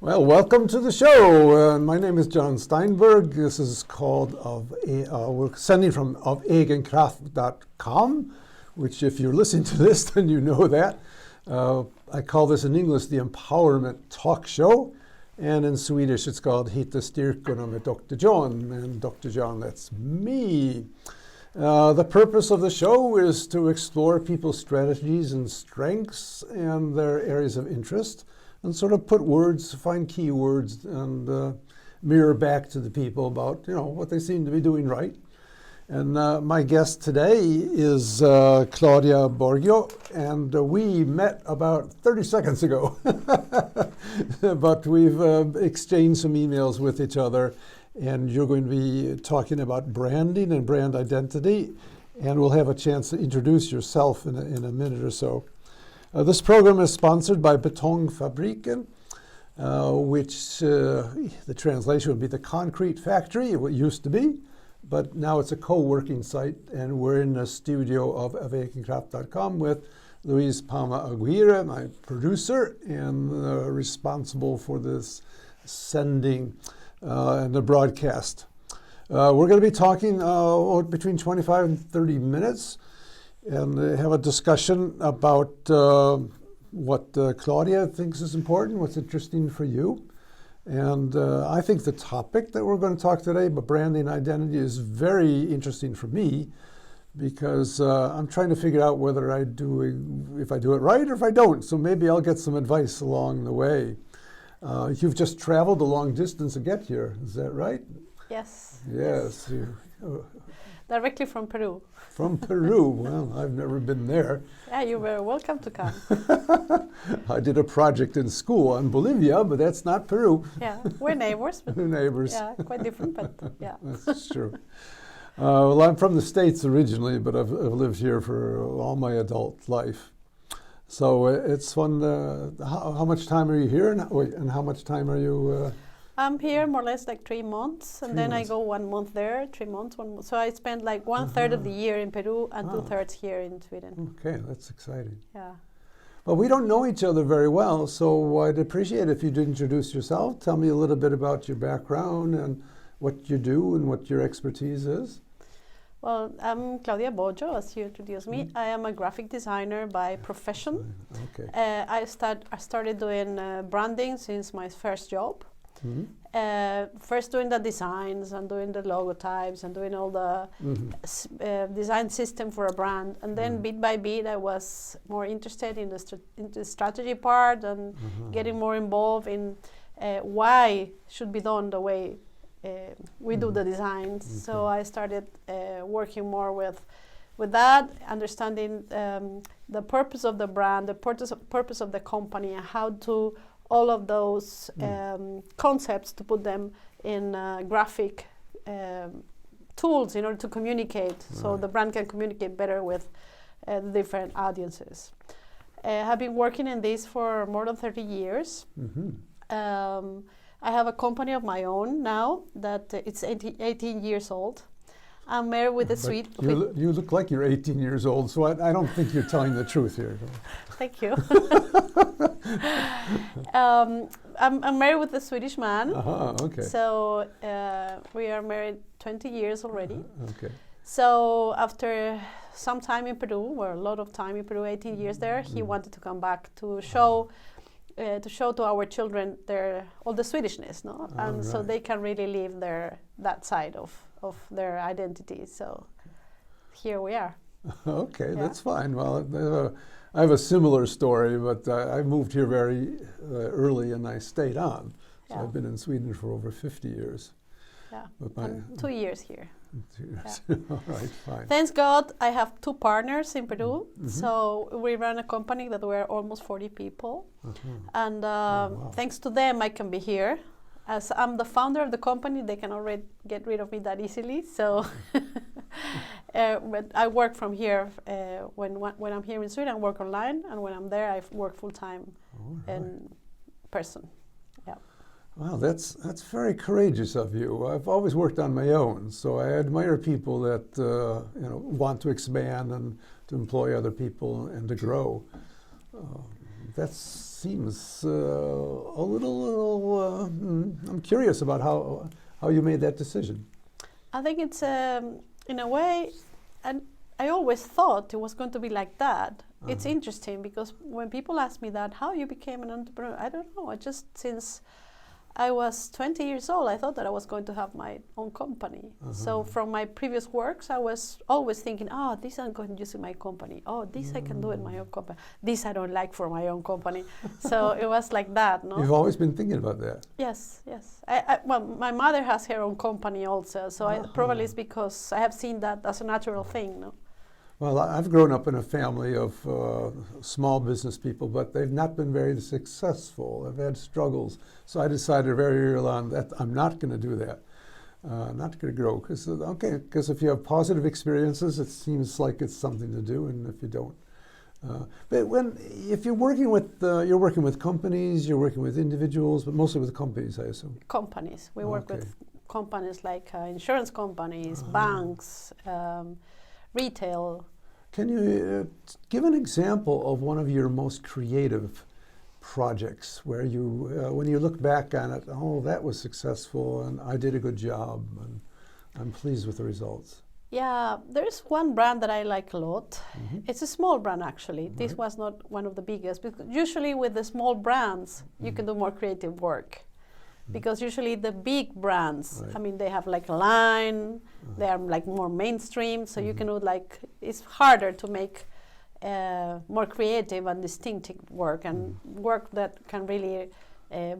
Well, welcome to the show. My name is John Steinberg. This is called we're sending from ofegenkraft.com, which if you're listening to this, then you know that. I call this in English the Empowerment Talk Show. And in Swedish, it's called Hitta styrkorna med Dr. John. And Dr. John, that's me. The purpose of the show is to explore people's strategies and strengths and their areas of interest, and sort of find key words and mirror back to the people about, what they seem to be doing right. And my guest today is Claudia Boggio, and we met about 30 seconds ago. But we've exchanged some emails with each other, and you're going to be talking about branding and brand identity, and we'll have a chance to introduce yourself in a minute or so. This program is sponsored by Betongfabriken, which the translation would be the concrete factory. It used to be, but now it's a co-working site, and we're in the studio of avekenkraft.com with Luis Palma Aguirre, my producer, and responsible for this sending and the broadcast. We're going to be talking between 25 and 30 minutes and have a discussion about what Claudia thinks is important, what's interesting for you. And I think the topic that we're going to talk today about branding identity is very interesting for me, because I'm trying to figure out if I do it right or if I don't. So maybe I'll get some advice along the way. You've just traveled a long distance to get here, is that right? Yes. Yes. Directly from Peru. From Peru. Well, I've never been there. Yeah, you're very welcome to come. I did a project in school in Bolivia, but that's not Peru. Yeah, we're neighbors. But we're neighbors. Yeah, quite different, but yeah. That's true. Well, I'm from the States originally, but I've lived here for all my adult life. So it's fun. How much time are you here, and how much time are you? I'm here more or less like 3 months, and then I go 1 month there, 3 months, 1 month. So I spend like 1/3 of the year in Peru and 2/3 here in Sweden. Okay, that's exciting. Yeah. Well, we don't know each other very well, so I'd appreciate if you'd introduce yourself. Tell me a little bit about your background and what you do and what your expertise is. Well, I'm Claudia Boggio, as you introduced me. I am a graphic designer by profession. Okay. I started doing branding since my first job. Mm-hmm. First doing the designs and doing the logotypes and doing all the design system for a brand, and then bit by bit I was more interested in the strategy part and getting more involved in why should be done the way we do the designs. Okay. So I started working more with that, understanding the purpose of the brand, the purpose of the company, and how to all of those concepts to put them in graphic tools in order to communicate, so the brand can communicate better with different audiences. I have been working in this for more than 30 years. I have a company of my own now that it's 18 years old. I'm married with a Swede. You look like you're 18 years old, so I don't think you're telling the truth here. Thank you. I'm married with a Swedish man. Okay. So we are married 20 years already. Okay. So after some time in Peru, or a lot of time in Peru, 18 years there, he wanted to come back to show to our children all the Swedishness, no? And so they can really live that side of their identity. So here we are. Okay, that's fine. Well, I have a similar story, but I moved here very early and I stayed on. So I've been in Sweden for over 50 years. Yeah, and 2 years here. 2 years. Yeah. All right, fine. Thanks God, I have 2 partners in Peru. So we run a company that we're almost 40 people. And thanks to them, I can be here. As I'm the founder of the company, they can already get rid of me that easily. So but I work from here. When I'm here in Sweden, I work online. And when I'm there, I work full-time in person. Yeah. Wow, that's very courageous of you. I've always worked on my own, so I admire people that want to expand and to employ other people and to grow. that seems a little. I'm curious about how you made that decision. I think it's in a way, and I always thought it was going to be like that. It's interesting because when people ask me that, how you became an entrepreneur, I don't know. I just, since I was 20 years old, I thought that I was going to have my own company. So from my previous works, I was always thinking, oh, this I'm going to use in my company. Oh, this I can do in my own company. This I don't like for my own company. So it was like that, no? You've always been thinking about that. Yes, yes. Well, my mother has her own company also, so probably it's because I have seen that as a natural thing, no? Well, I've grown up in a family of small business people, but they've not been very successful. I've had struggles. So I decided very early on that I'm not going to do that. Not going to grow. Because if you have positive experiences, it seems like it's something to do, and if you don't. If you're working with companies, you're working with individuals, but mostly with companies, I assume. Companies. We work with companies like insurance companies, banks, retail. Can you give an example of one of your most creative projects where you, when you look back on it, oh, that was successful and I did a good job and I'm pleased with the results? Yeah, there's one brand that I like a lot. It's a small brand, actually. This was not one of the biggest, because usually with the small brands, you can do more creative work. Because usually the big brands, I mean, they have like a line, they are like more mainstream, so you can do like, it's harder to make more creative and distinctive work, and work that can really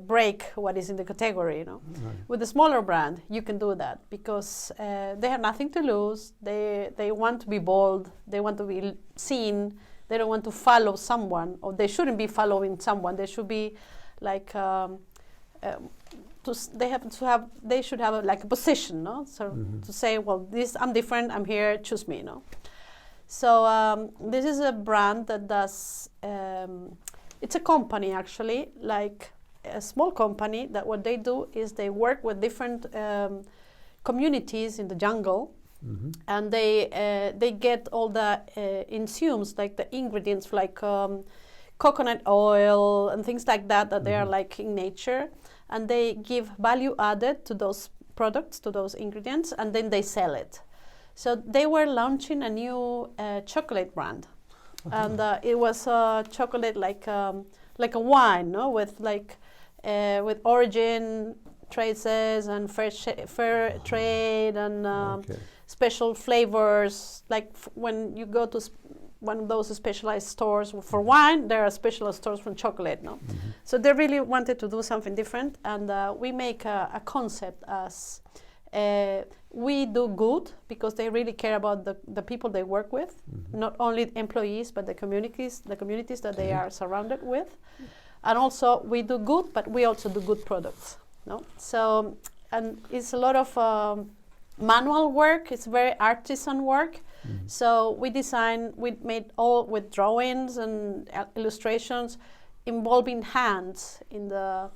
break what is in the category, you know. With the smaller brand, you can do that because they have nothing to lose, they want to be bold, they want to be seen, they don't want to follow someone, or they shouldn't be following someone, they should be like, they should have like a position, no? So to say, well, I'm different, I'm here, choose me, no? So this is a brand that does, it's a company actually, like a small company, that what they do is they work with different communities in the jungle, and they get all the enzymes, like the ingredients, like coconut oil and things like that, that they are like in nature, and they give value added to those products, to those ingredients, and then they sell it. So they were launching a new chocolate brand, and it was a chocolate like a wine, no, with like with origin traces and fair trade and special flavors. Like when you go to one of those specialized stores for wine, there are specialized stores for chocolate, no? So they really wanted to do something different, and we make a concept as we do good, because they really care about the people they work with, not only employees, but the communities that they are surrounded with. And also we do good, but we also do good products, no? So, and it's a lot of manual work, it's very artisan work. So we made all with drawings and illustrations involving hands in the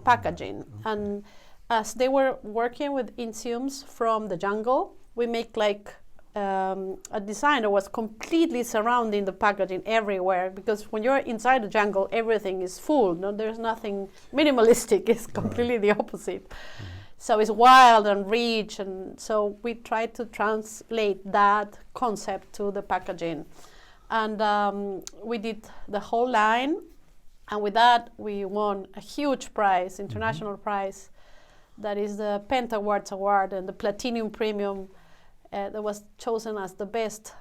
packaging. And as they were working with enzymes from the jungle, we make like a design that was completely surrounding the packaging everywhere, because when you're inside the jungle, everything is full. No, there's nothing minimalistic. It's completely the opposite. So it's wild and rich, and so we try to translate that concept to the packaging. And we did the whole line, and with that we won a huge prize, international prize, that is the Penta Awards Award and the Platinum Premium, that was chosen as the best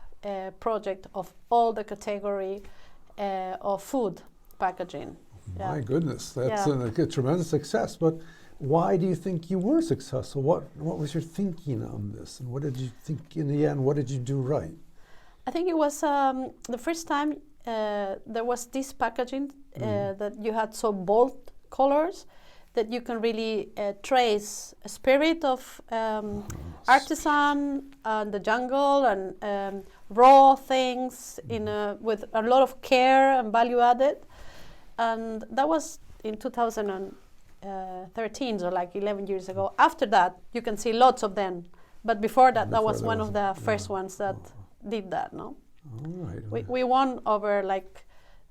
project of all the category of food packaging. My goodness, that's a tremendous success. But why do you think you were successful? What was your thinking on this? And what did you think in the end? What did you do right? I think it was the first time there was this packaging that you had so bold colors that you can really trace a spirit of artisan and the jungle and raw things with a lot of care and value added. And that was in 2013, so like 11 years ago. After that, you can see lots of them. But before that, that was one of the first ones that did that, no? All right. We won over like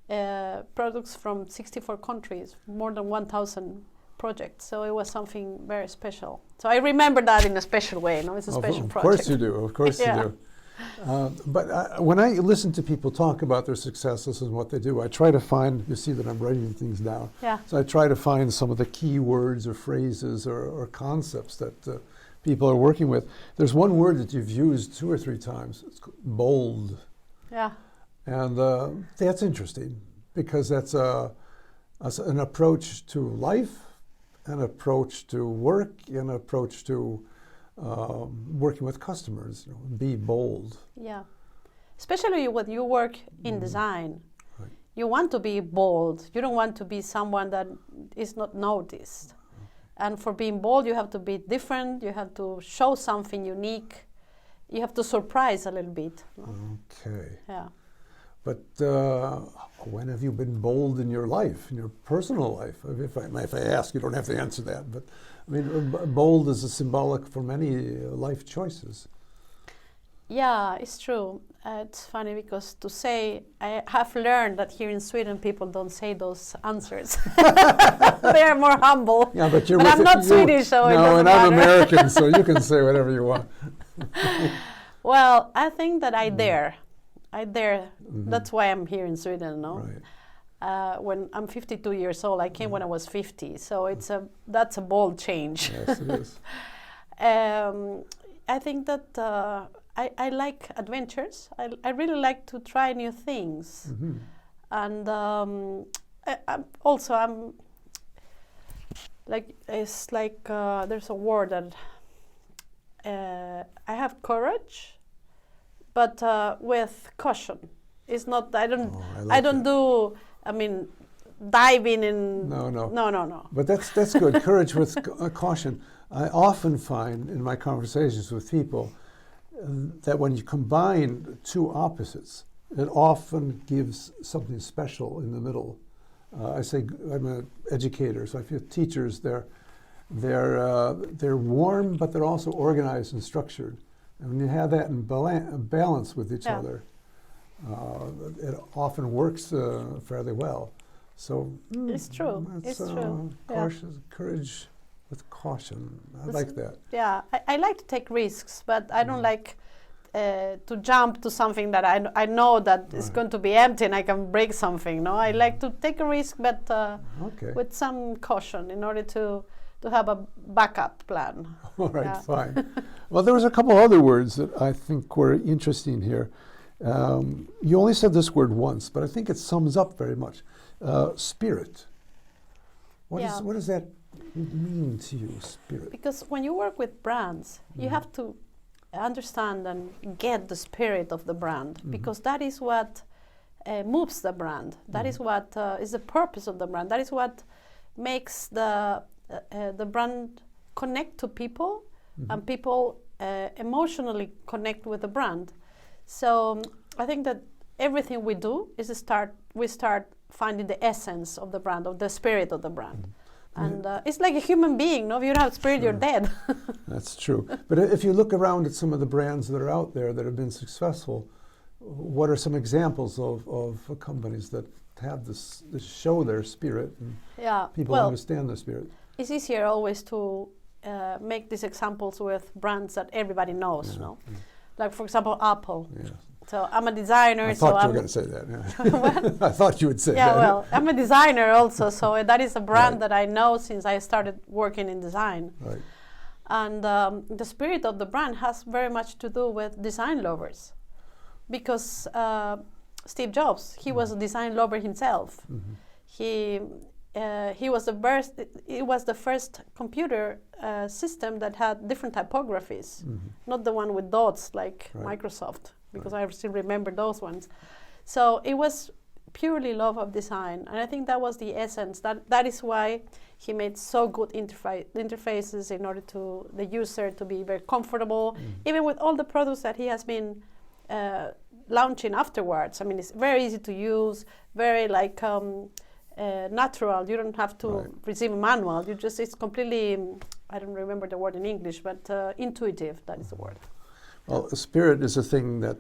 products from 64 countries, more than 1,000 projects. So it was something very special. So I remember that in a special way. No, it's a special Of project. course you do. Of course Yeah. you do. But when I listen to people talk about their successes and what they do, I try to find, you see that I'm writing things down, Yeah. so I try to find some of the key words or phrases or concepts that people are working with. There's one word that you've used 2 or 3 times. It's bold. Yeah. And that's interesting because that's an approach to life, an approach to work, an approach to working with customers. You know, be bold. Yeah. Especially when you work in design. Right. You want to be bold. You don't want to be someone that is not noticed. And for being bold, you have to be different. You have to show something unique. You have to surprise a little bit. Okay. Yeah. But when have you been bold in your life, in your personal life? If I ask, you don't have to answer that. But I mean, bold is a symbolic for many life choices. Yeah, it's true. It's funny because to say, I have learned that here in Sweden people don't say those answers. They are more humble. Yeah, but you're. But I'm not Swedish, so it doesn't and I'm matter. American, so you can say whatever you want. Well, I think that I dare. I dare. That's why I'm here in Sweden, no? Right. When I'm 52 years old, I came when I was 50, so that's a bold change. Yes, it is. I think that I like adventures. I really like to try new things, and I'm like there's a word that I have courage, but with caution. It's not. I don't. I don't do. I mean, diving in. No. But that's good. Courage with caution. I often find in my conversations with people that when you combine 2 opposites, it often gives something special in the middle. I say I'm an educator, so I feel teachers they're warm, but they're also organized and structured. And when you have that in balance with each other, it often works fairly well. So it's true. It's true. Courage with caution. I like that. Yeah, I like to take risks, but I don't like to jump to something that I know that is going to be empty and I can break something. No, I like to take a risk, but with some caution in order to have a backup plan. All right, fine. Well, there was a couple other words that I think were interesting here. You only said this word once, but I think it sums up very much. Spirit. What does that mean to you, spirit? Because when you work with brands, you have to understand and get the spirit of the brand, because that is what moves the brand. That is what is the purpose of the brand. That is what makes the brand connect to people, and people emotionally connect with the brand. So I think that everything we do is we start finding the essence of the brand, of the spirit of the brand. And it's like a human being, no? If you don't have spirit, you're dead. That's true. But if you look around at some of the brands that are out there that have been successful, what are some examples of companies that have this show their spirit and people understand their spirit? It's easier always to make these examples with brands that everybody knows, no? Like, for example, Apple. Yeah. So I'm a designer. I thought you were going to say that. Yeah. I thought you would say that. Yeah, well, I'm a designer also, so that is a brand that I know since I started working in design. Right. And the spirit of the brand has very much to do with design lovers, because Steve Jobs, he was a design lover himself. He was the first computer system that had different typographies, not the one with dots like Microsoft, because I still remember those ones. So it was purely love of design, and I think that was the essence. That is why he made so good interfaces in order to the user to be very comfortable, even with all the products that he has been launching afterwards. I mean, it's very easy to use, very natural. You don't have to receive a manual. It's completely, I don't remember the word in English, but intuitive, that is the word. Well, spirit is a thing that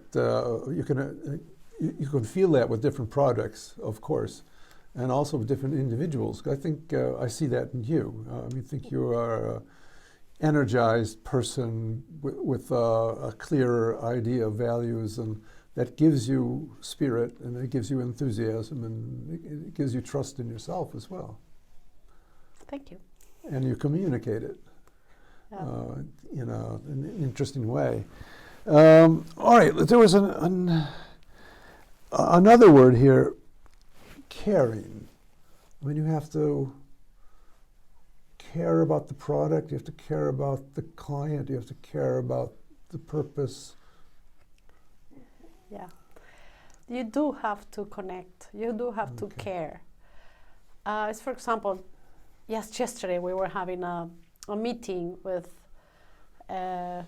you can you can feel that with different products, of course, and also with different individuals. I think I see that in you. I think you are an energized person with a clear idea of values, and that gives you spirit, and it gives you enthusiasm, and it gives you trust in yourself as well. Thank you. And you communicate it Yeah. in an interesting way. All right, there was another word here, caring. I mean, you have to care about the product, you have to care about the client, you have to care about the purpose. Yeah. You do have to connect. You do have to care. As for example, yesterday we were having a meeting with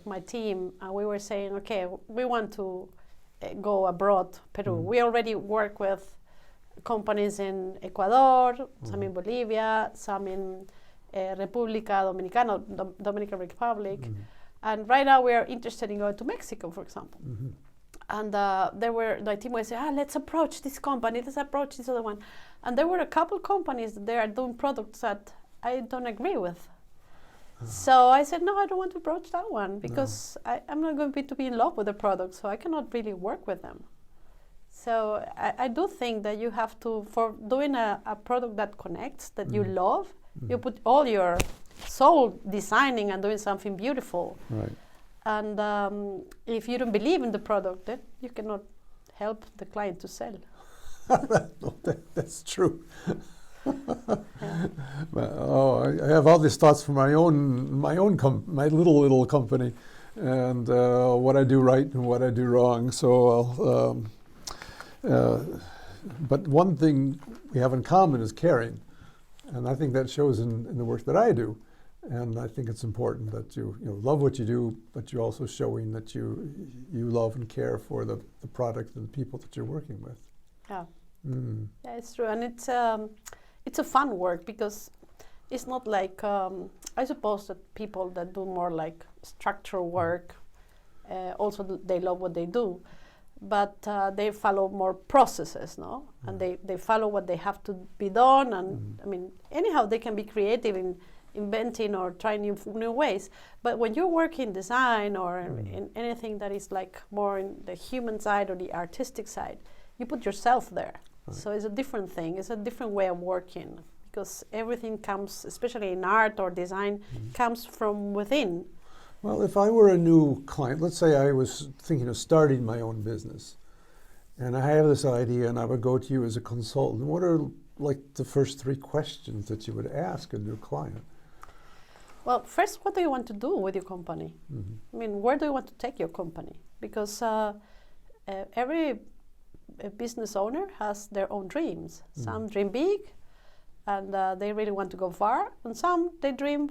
my team, and we were saying, okay, we want to go abroad, Peru. We already work with companies in Ecuador, some in Bolivia, some in República Dominicana, Dominican Republic, and right now we are interested in going to Mexico, for example. And the team was saying, let's approach this company, let's approach this other one. And there were a couple companies that they are doing products that I don't agree with. So I said, no, I don't want to approach that one because I'm not going to be in love with the product, so I cannot really work with them. So I do think that you have to, for doing a product that connects, that you love, you put all your soul designing and doing something beautiful. Right. And if you don't believe in the product, then you cannot help the client to sell. No, that's true. I have all these thoughts from my little company, and what I do right and what I do wrong. So, but one thing we have in common is caring, and I think that shows in the work that I do. And I think it's important that you love what you do, but you're also showing that you love and care for the product and the people that you're working with. Yeah, yeah, it's true, and it's a fun work because it's not like I suppose that people that do more like structural work also they love what they do, but they follow more processes, no? And they follow what they have to be done, and I mean anyhow they can be creative in inventing or trying new ways. But when you work in design or in anything that is like more in the human side or the artistic side, you put yourself there. Right. So it's a different thing. It's a different way of working because everything comes, especially in art or design, comes from within. Well, if I were a new client, let's say I was thinking of starting my own business, and I have this idea and I would go to you as a consultant, what are like the first 3 questions that you would ask a new client? Well, first, what do you want to do with your company? I mean, where do you want to take your company? Because every business owner has their own dreams. Some dream big, and they really want to go far, and some they dream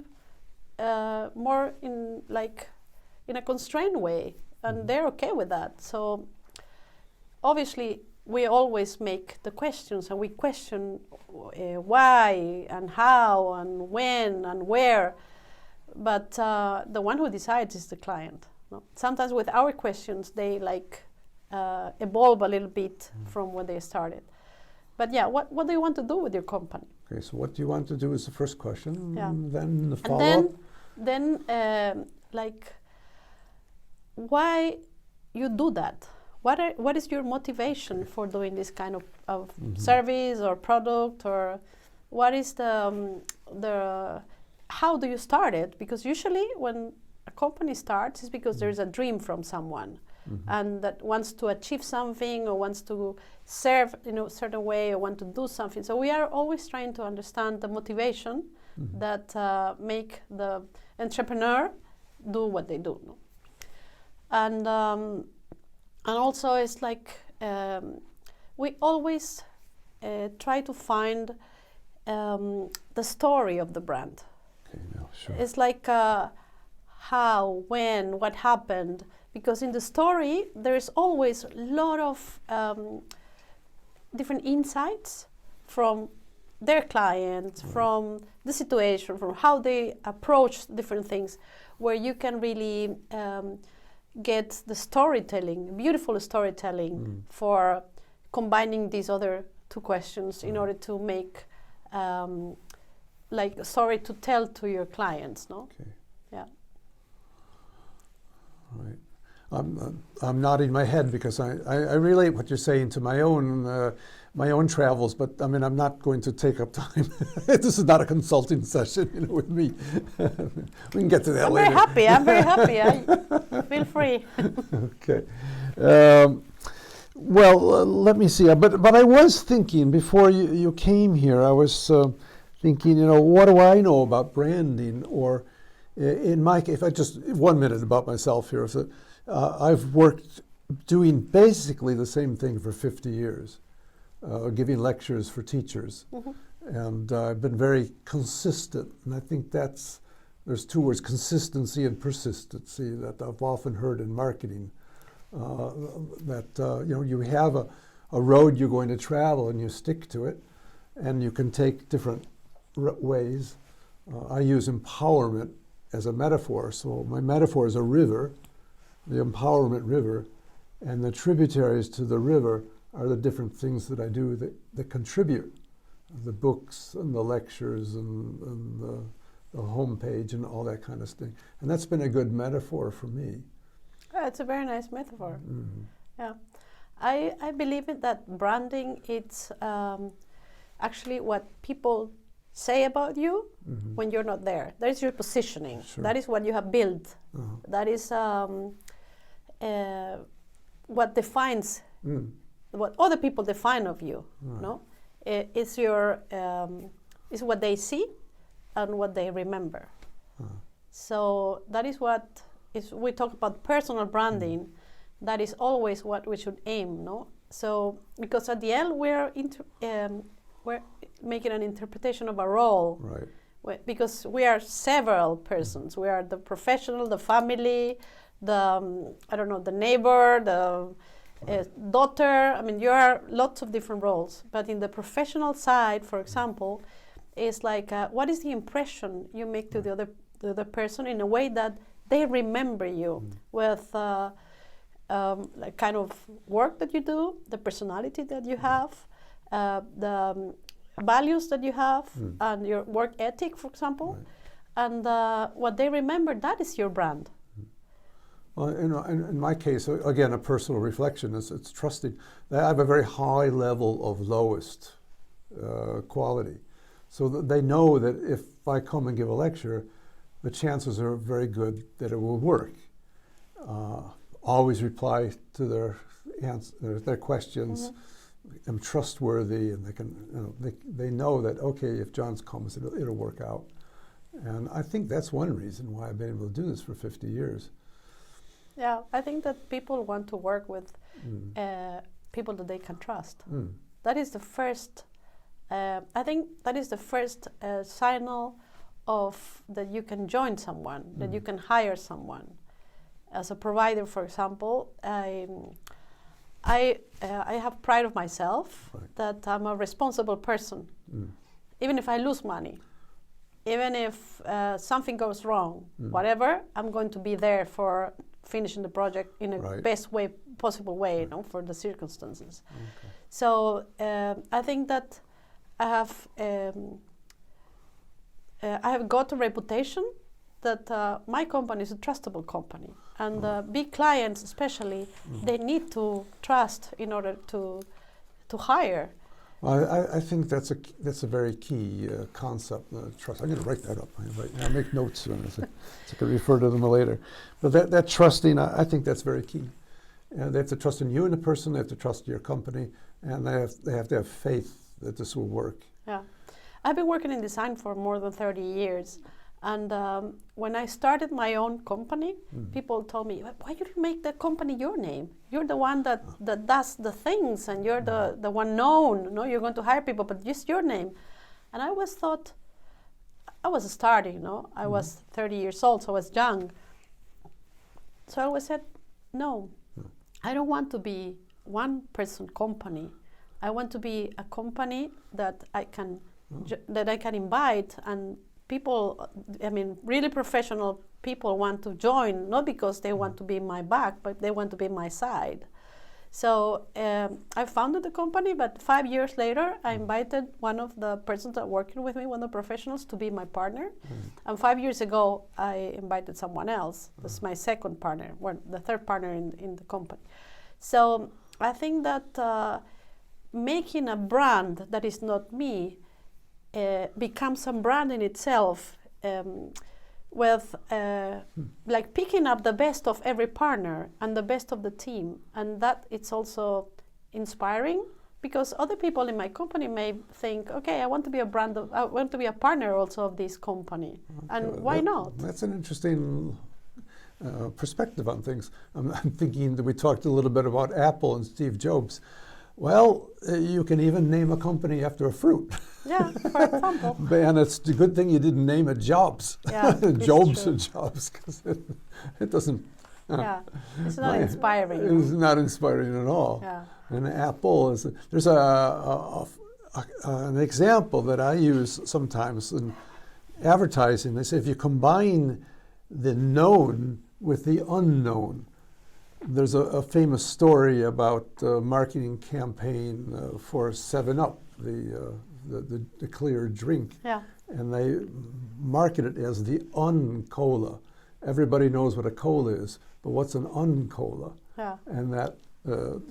more in a constrained way, and they're okay with that. So, obviously, we always make the questions, and we question why and how and when and where. But the one who decides is the client. No? Sometimes with our questions, they evolve a little bit from when they started. But yeah, what do you want to do with your company? Okay, so what do you want to do is the first question. Yeah. Then the follow-up. Then why you do that? What is your motivation for doing this kind of service or product, or what is the how do you start it? Because usually when a company starts, it's because there's a dream from someone, and that wants to achieve something or wants to serve in a certain way or want to do something. So we are always trying to understand the motivation that make the entrepreneur do what they do. No? And also it's like we always try to find the story of the brand. Okay, no, sure. It's like how, when, what happened, because in the story there is always a lot of different insights from their clients, from the situation, from how they approach different things, where you can really get the storytelling, beautiful storytelling for combining these other two questions in order to make like a story to tell to your clients, no? Okay. Yeah. Right. I'm nodding my head because I relate what you're saying to my own travels, but I mean I'm not going to take up time. This is not a consulting session, with me. We can get to that I'm later. I'm very happy. Feel free. Okay. Well, let me see. But I was thinking before you came here. I was thinking, what do I know about branding? Or in my case, if I just 1 minute about myself here. So, I've worked doing basically the same thing for 50 years, giving lectures for teachers. And I've been very consistent. And I think there's two words, consistency and persistency, that I've often heard in marketing. You have a road you're going to travel and you stick to it, and you can take different ways. I use empowerment as a metaphor. So my metaphor is a river, the empowerment river, and the tributaries to the river are the different things that I do that contribute. The books and the lectures and the homepage and all that kind of thing. And that's been a good metaphor for me. Yeah, it's a very nice metaphor. Yeah, I believe that branding, it's actually what people say about you when you're not there. That is your positioning. Sure. That is what you have built. That is what defines what other people define of you. Right. No, it's your it's what they see and what they remember. So that is what is. We talk about personal branding. That is always what we should aim. No, so because at the end we're making an interpretation of a role. Right. Because we are several persons. We are the professional, the family, the the neighbor, the daughter. I mean, you are lots of different roles. But in the professional side, for example, is like what is the impression you make to the other person in a way that they remember you with like kind of work that you do, the personality that you have, the values that you have, and your work ethic, for example, and what they remember, that is your brand. Well, in my case, again, a personal reflection is it's trusting. I have a very high level of lowest quality, so that they know that if I come and give a lecture, the chances are very good that it will work. Always reply to their questions. I'm trustworthy, and they can, they know that if John comes, it'll work out. And I think that's one reason why I've been able to do this for 50 years. Yeah, I think that people want to work with people that they can trust. That is the first. I think that is the first signal of that you can join someone, that you can hire someone. As a provider, for example, I have pride of myself that I'm a responsible person. Even if I lose money, even if something goes wrong, whatever, I'm going to be there for finishing the project in a best possible way, for the circumstances. So I think that I have got a reputation that my company is a trustable company, and big clients especially, they need to trust in order to hire. Well, I think that's a very key concept, trust. I'm going to write that up. I'll make notes on it, so I can refer to them later. But that trusting, I think that's very key. They have to trust in you and the person. They have to trust your company, and they have to have faith that this will work. Yeah, I've been working in design for more than 30 years. And when I started my own company, people told me, why you make the company your name? You're the one that does the things, and you're the one known. No, you're going to hire people, but just your name. And I always thought, I was starting, I was 30 years old, so I was young. So I always said, no, I don't want to be one person company. I want to be a company that I can invite and people, really professional people want to join, not because they want to be in my back, but they want to be in my side. So I founded the company, but 5 years later, I invited one of the persons that are working with me, one of the professionals, to be my partner. And 5 years ago, I invited someone else. This is my second partner, the third partner in the company. So I think that making a brand that is not me becomes a brand in itself, with like picking up the best of every partner and the best of the team, and that it's also inspiring, because other people in my company may think, okay, I want to be a partner also of this company, and why not? That's an interesting perspective on things. I'm thinking that we talked a little bit about Apple and Steve Jobs. Well, you can even name a company after a fruit. Yeah, for example. And it's a good thing you didn't name it Jobs. Yeah, Jobs and Jobs, because it doesn't. Yeah, it's not inspiring. It's not inspiring at all. Yeah. And Apple is. There's an example that I use sometimes in advertising. They say if you combine the known with the unknown. There's a famous story about a marketing campaign for 7-Up, the clear drink. Yeah. And they market it as the un-cola. Everybody knows what a cola is, but what's an un-cola? Yeah. And that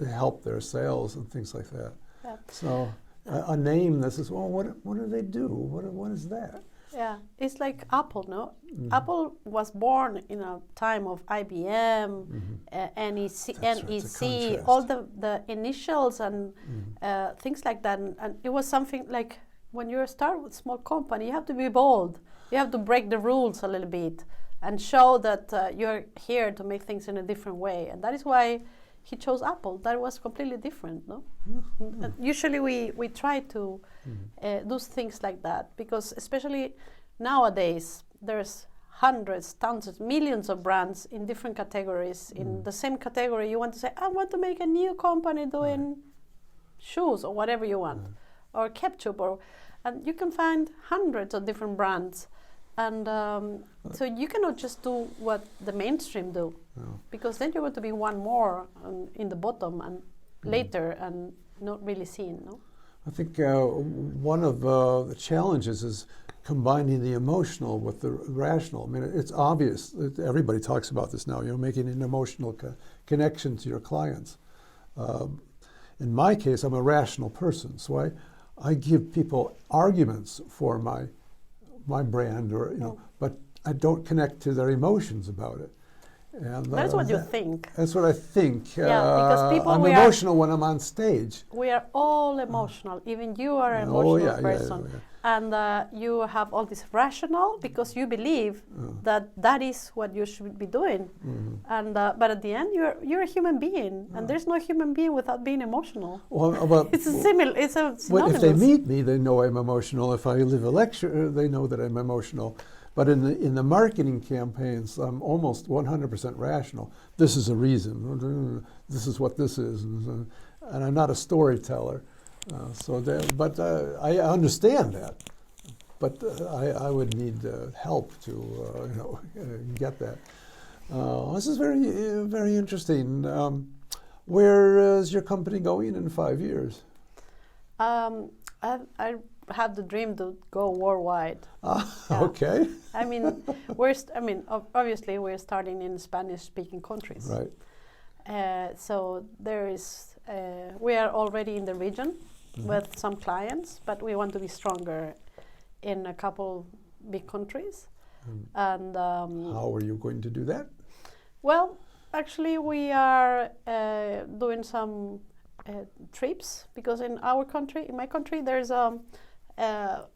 helped their sales and things like that. Yeah. So a name that says, well, what do they do? What is that? Yeah, it's like Apple, no? Mm-hmm. Apple was born in a time of IBM, NEC, all the initials and things like that. And it was something like, when you start with a small company, you have to be bold. You have to break the rules a little bit and show that you're here to make things in a different way. And that is why he chose Apple. That was completely different, no? Mm-hmm. Usually we try to do things like that, because especially nowadays there's hundreds, thousands, millions of brands in different categories. In the same category, you want to say, I want to make a new company doing shoes or whatever you want, or ketchup, and you can find hundreds of different brands. And so you cannot just do what the mainstream do, because then you're going to be one more in the bottom and later and not really seen, no? I think one of the challenges is combining the emotional with the rational. I mean, it's obvious. Everybody talks about this now. You're making an emotional connection to your clients. In my case, I'm a rational person, so I give people arguments for my brand, or but I don't connect to their emotions about it. And that's what you think. That's what I think. Yeah, because people, I'm emotional when I'm on stage. We are all emotional. Even you are an emotional person. Yeah. And you have all this rational, because you believe that is what you should be doing. And but at the end, you're a human being, and there's no human being without being emotional. Well, it's a synonymous. If they meet me, they know I'm emotional. If I live a lecture, they know that I'm emotional. But in the marketing campaigns, I'm almost 100% rational. This is a reason. This is what this is, and I'm not a storyteller. I understand that. But I would need help to get that. This is very very interesting. Where is your company going in 5 years? I have the dream to go worldwide. Okay. I mean, obviously we're starting in Spanish-speaking countries. Right. So we are already in the region with some clients, but we want to be stronger in a couple big countries. And how are you going to do that? Well, actually, we are doing some trips, because in my country, there's a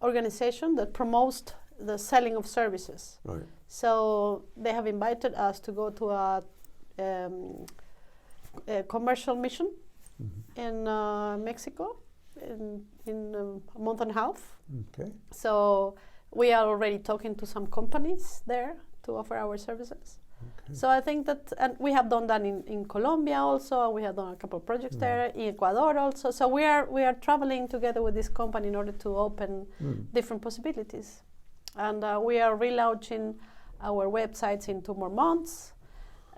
organization that promotes the selling of services. Right. So they have invited us to go to a commercial mission in Mexico in a month and a half. Okay. So we are already talking to some companies there to offer our services. Okay. So I think that, and we have done that in Colombia also. We have done a couple of projects there, in Ecuador also. So we are traveling together with this company in order to open different possibilities. And we are relaunching our websites in 2 more months.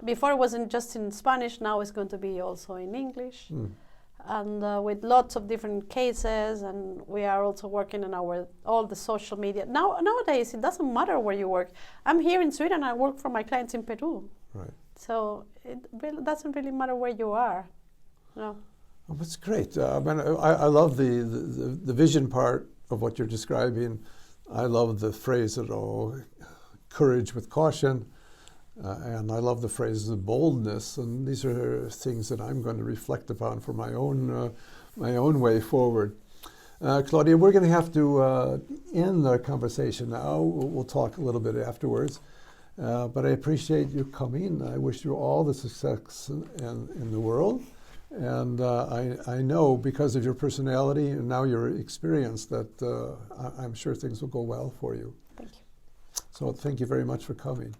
Before it wasn't just in Spanish, now it's going to be also in English. And with lots of different cases, and we are also working on all the social media. Nowadays, it doesn't matter where you work. I'm here in Sweden, I work for my clients in Peru. Right. So it doesn't really matter where you are. No. Oh, that's great. I love the vision part of what you're describing. I love the phrase courage with caution. And I love the phrase of boldness, and these are things that I'm going to reflect upon for my own way forward. Claudia, we're going to have to end the conversation now. We'll talk a little bit afterwards. But I appreciate you coming. I wish you all the success in the world. And I know because of your personality and now your experience that I'm sure things will go well for you. Thank you. So thank you very much for coming.